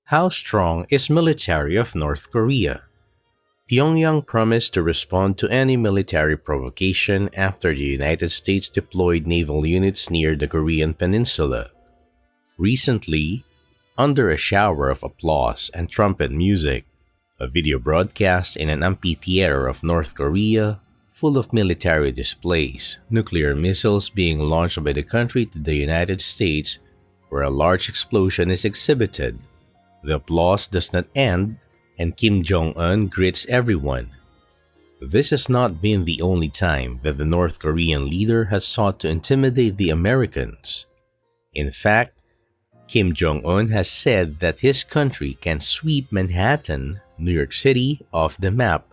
How strong is military of North Korea? Pyongyang promised to respond to any military provocation after the United States deployed naval units near the Korean peninsula. Recently, under a shower of applause and trumpet music, a video broadcast in an amphitheater of North Korea, full of military displays, nuclear missiles being launched by the country to the United States, where a large explosion is exhibited. The applause does not end, and Kim Jong-un greets everyone. This has not been the only time that the North Korean leader has sought to intimidate the Americans. In fact, Kim Jong-un has said that his country can sweep Manhattan, New York City, off the map,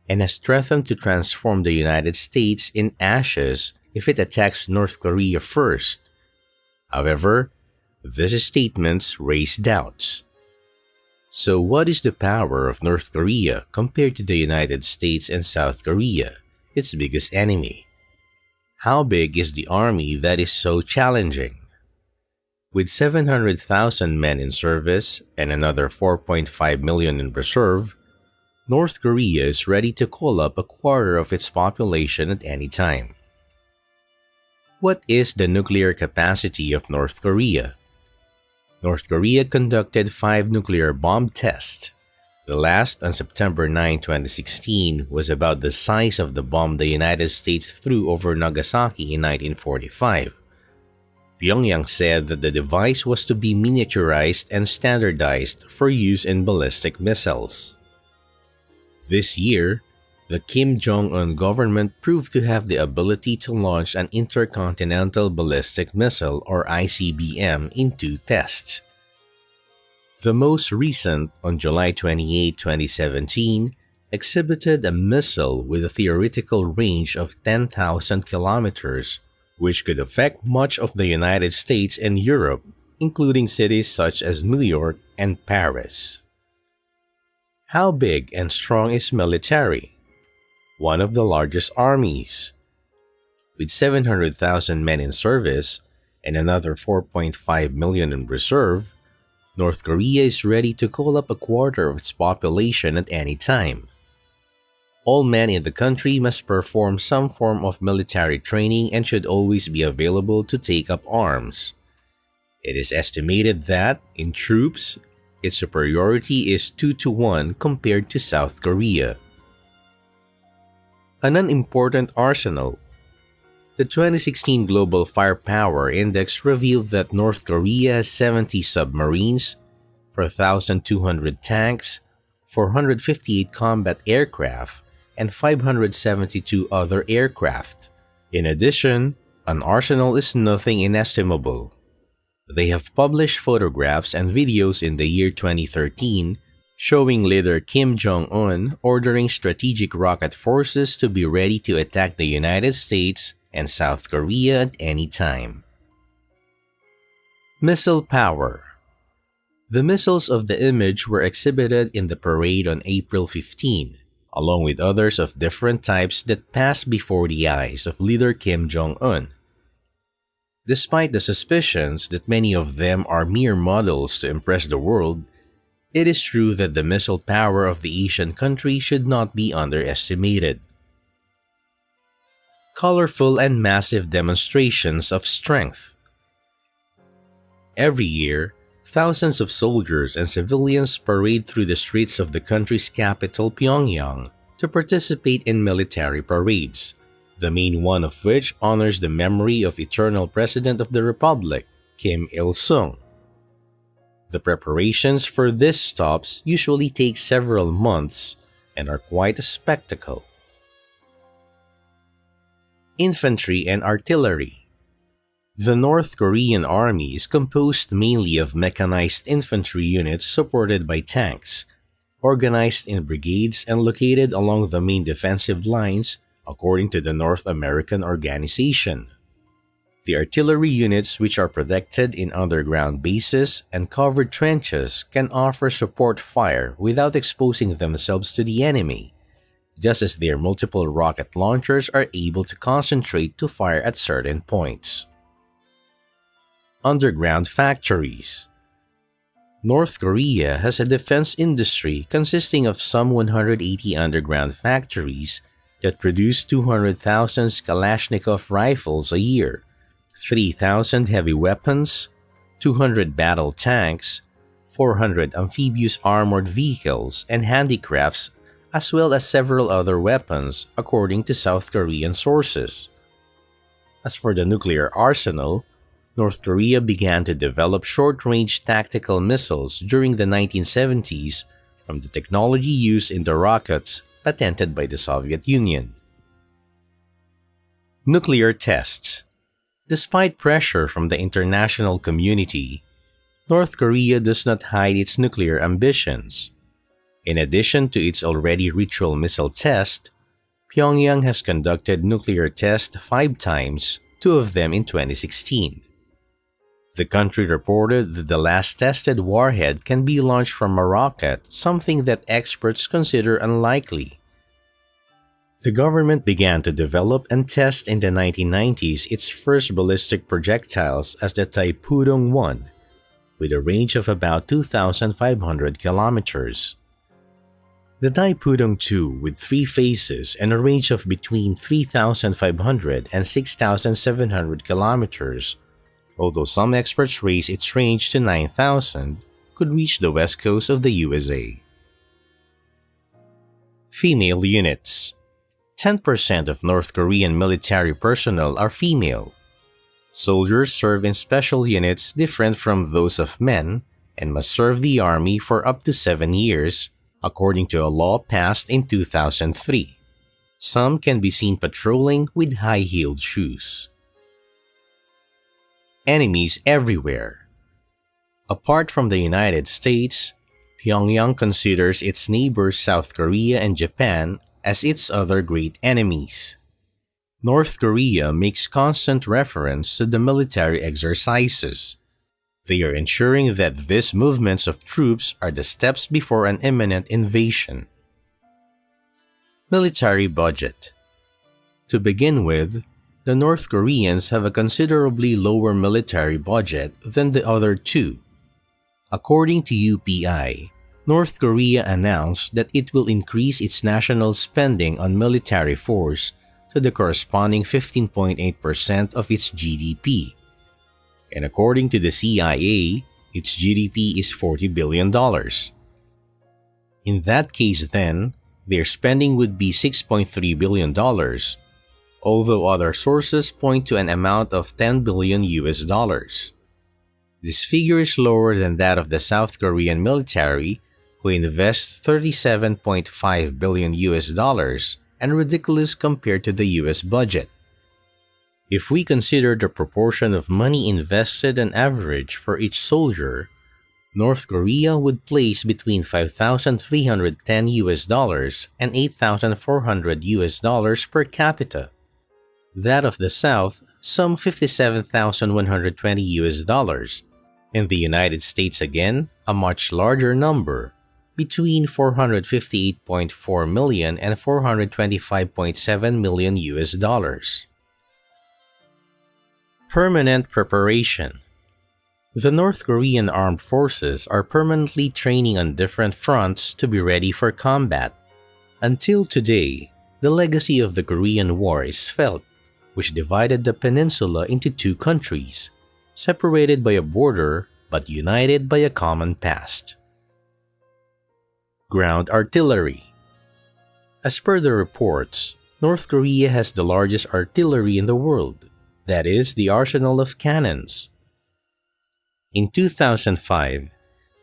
and has threatened to transform the United States in ashes if it attacks North Korea first. However, these statements raise doubts. So what is the power of North Korea compared to the United States and South Korea, its biggest enemy? How big is the army that is so challenging? With 700,000 men in service and another 4.5 million in reserve, North Korea is ready to call up a quarter of its population at any time. What is the nuclear capacity of North Korea? North Korea conducted 5 nuclear bomb tests. The last on September 9, 2016 was about the size of the bomb the United States threw over Nagasaki in 1945. Pyongyang said that the device was to be miniaturized and standardized for use in ballistic missiles. This year, the Kim Jong-un government proved to have the ability to launch an intercontinental ballistic missile or ICBM in 2 tests. The most recent, on July 28, 2017, exhibited a missile with a theoretical range of 10,000 kilometers, which could affect much of the United States and Europe, including cities such as New York and Paris. How big and strong is military? One of the largest armies. With 700,000 men in service and another 4.5 million in reserve, North Korea is ready to call up a quarter of its population at any time. All men in the country must perform some form of military training and should always be available to take up arms. It is estimated that, in troops, its superiority is 2-1 compared to South Korea. An unimportant arsenal. The 2016 Global Firepower Index revealed that North Korea has 70 submarines, 4,200 tanks, 458 combat aircraft, and 572 other aircraft. In addition, an arsenal is nothing inestimable. They have published photographs and videos in the year 2013 showing leader Kim Jong-un ordering strategic rocket forces to be ready to attack the United States and South Korea at any time. Missile power. The missiles of the image were exhibited in the parade on April 15, along with others of different types that passed before the eyes of leader Kim Jong-un. Despite the suspicions that many of them are mere models to impress the world, it is true that the missile power of the Asian country should not be underestimated. Colorful and massive demonstrations of strength. Every year, thousands of soldiers and civilians parade through the streets of the country's capital, Pyongyang, to participate in military parades, the main one of which honors the memory of eternal President of the Republic, Kim Il-sung. The preparations for these stops usually take several months and are quite a spectacle. Infantry and artillery. The North Korean army is composed mainly of mechanized infantry units supported by tanks, organized in brigades and located along the main defensive lines according to the North American Organization. The artillery units, which are protected in underground bases and covered trenches, can offer support fire without exposing themselves to the enemy, just as their multiple rocket launchers are able to concentrate to fire at certain points. Underground factories. North Korea has a defense industry consisting of some 180 underground factories that produce 200,000 Kalashnikov rifles a year, 3,000 heavy weapons, 200 battle tanks, 400 amphibious armored vehicles and handicrafts, as well as several other weapons, according to South Korean sources. As for the nuclear arsenal, North Korea began to develop short-range tactical missiles during the 1970s from the technology used in the rockets patented by the Soviet Union. Nuclear tests. Despite pressure from the international community, North Korea does not hide its nuclear ambitions. In addition to its already ritual missile test, Pyongyang has conducted nuclear tests 5 times, 2 of them in 2016. The country reported that the last tested warhead can be launched from a rocket, something that experts consider unlikely. The government began to develop and test in the 1990s its first ballistic projectiles as the Taepudong-1, with a range of about 2,500 kilometers. The Taepudong-2, with 3 phases and a range of between 3,500 and 6,700 kilometers, although some experts raise its range to 9,000, could reach the west coast of the USA. Female units. 10% of North Korean military personnel are female. Soldiers serve in special units different from those of men and must serve the army for up to 7 years, according to a law passed in 2003. Some can be seen patrolling with high-heeled shoes. Enemies everywhere. Apart from the United States, Pyongyang considers its neighbors South Korea and Japan as its other great enemies. North Korea makes constant reference to the military exercises. They are ensuring that these movements of troops are the steps before an imminent invasion. Military budget. To begin with, the North Koreans have a considerably lower military budget than the other two. According to UPI, North Korea announced that it will increase its national spending on military force to the corresponding 15.8% of its GDP. And according to the CIA, its GDP is $40 billion. In that case then, their spending would be $6.3 billion, although other sources point to an amount of $10 billion. This figure is lower than that of the South Korean military, who invests $37.5 billion and ridiculous compared to the US budget. If we consider the proportion of money invested on average for each soldier, North Korea would place between $5,310 and $8,400 per capita. That of the South, some $57,120, and the United States again, a much larger number, between $458.4 million and $425.7 million. Permanent preparation. The North Korean armed forces are permanently training on different fronts to be ready for combat. Until today, the legacy of the Korean War is felt, which divided the peninsula into 2 countries, separated by a border but united by a common past. Ground artillery. As per the reports, North Korea has the largest artillery in the world, that is, the arsenal of cannons. In 2005,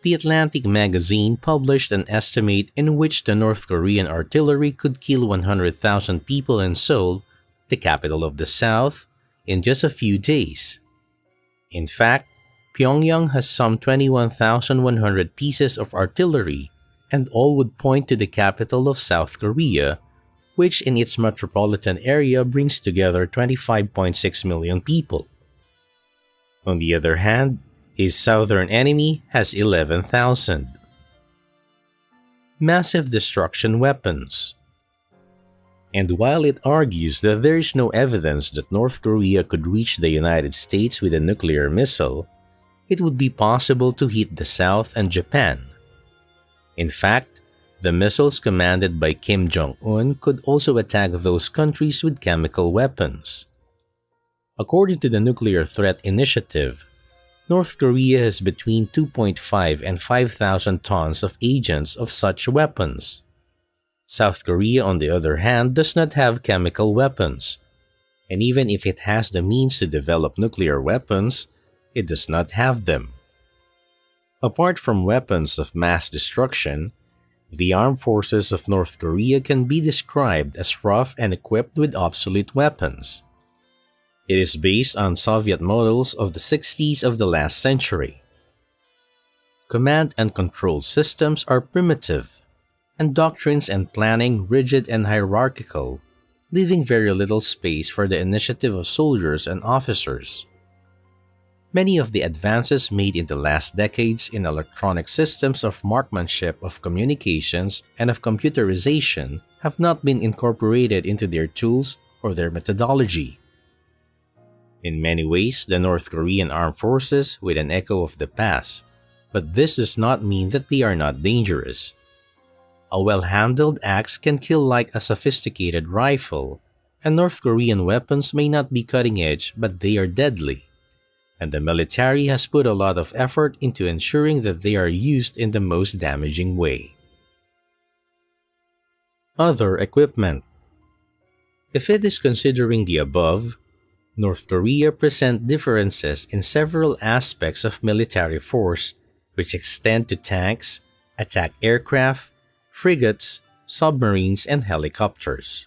The Atlantic magazine published an estimate in which the North Korean artillery could kill 100,000 people in Seoul, the capital of the South, in just a few days. In fact, Pyongyang has some 21,100 pieces of artillery, and all would point to the capital of South Korea, which in its metropolitan area brings together 25.6 million people. On the other hand, his southern enemy has 11,000. Massive destruction weapons. And while it argues that there is no evidence that North Korea could reach the United States with a nuclear missile, it would be possible to hit the South and Japan. In fact, the missiles commanded by Kim Jong-un could also attack those countries with chemical weapons. According to the Nuclear Threat Initiative, North Korea has between 2.5 and 5,000 tons of agents of such weapons. South Korea, on the other hand, does not have chemical weapons, and even if it has the means to develop nuclear weapons, it does not have them. Apart from weapons of mass destruction, the armed forces of North Korea can be described as rough and equipped with obsolete weapons. It is based on Soviet models of the 60s of the last century. Command and control systems are primitive, and doctrines and planning rigid and hierarchical, leaving very little space for the initiative of soldiers and officers. Many of the advances made in the last decades in electronic systems of marksmanship, of communications, and of computerization have not been incorporated into their tools or their methodology. In many ways, the North Korean armed forces with an echo of the past, but this does not mean that they are not dangerous. A well-handled axe can kill like a sophisticated rifle, and North Korean weapons may not be cutting-edge, but they are deadly. And the military has put a lot of effort into ensuring that they are used in the most damaging way. Other equipment. If it is considering the above, North Korea presents differences in several aspects of military force, which extend to tanks, attack aircraft, frigates, submarines, and helicopters.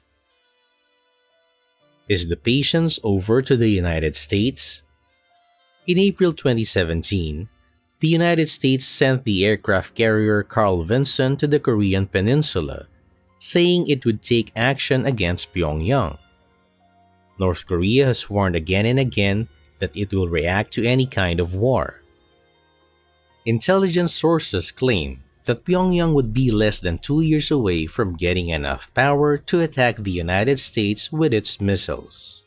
Is the patience over to the United States? In April 2017, the United States sent the aircraft carrier Carl Vinson to the Korean peninsula, saying it would take action against Pyongyang. North Korea has warned again and again that it will react to any kind of war. Intelligence sources claim that Pyongyang would be less than 2 years away from getting enough power to attack the United States with its missiles.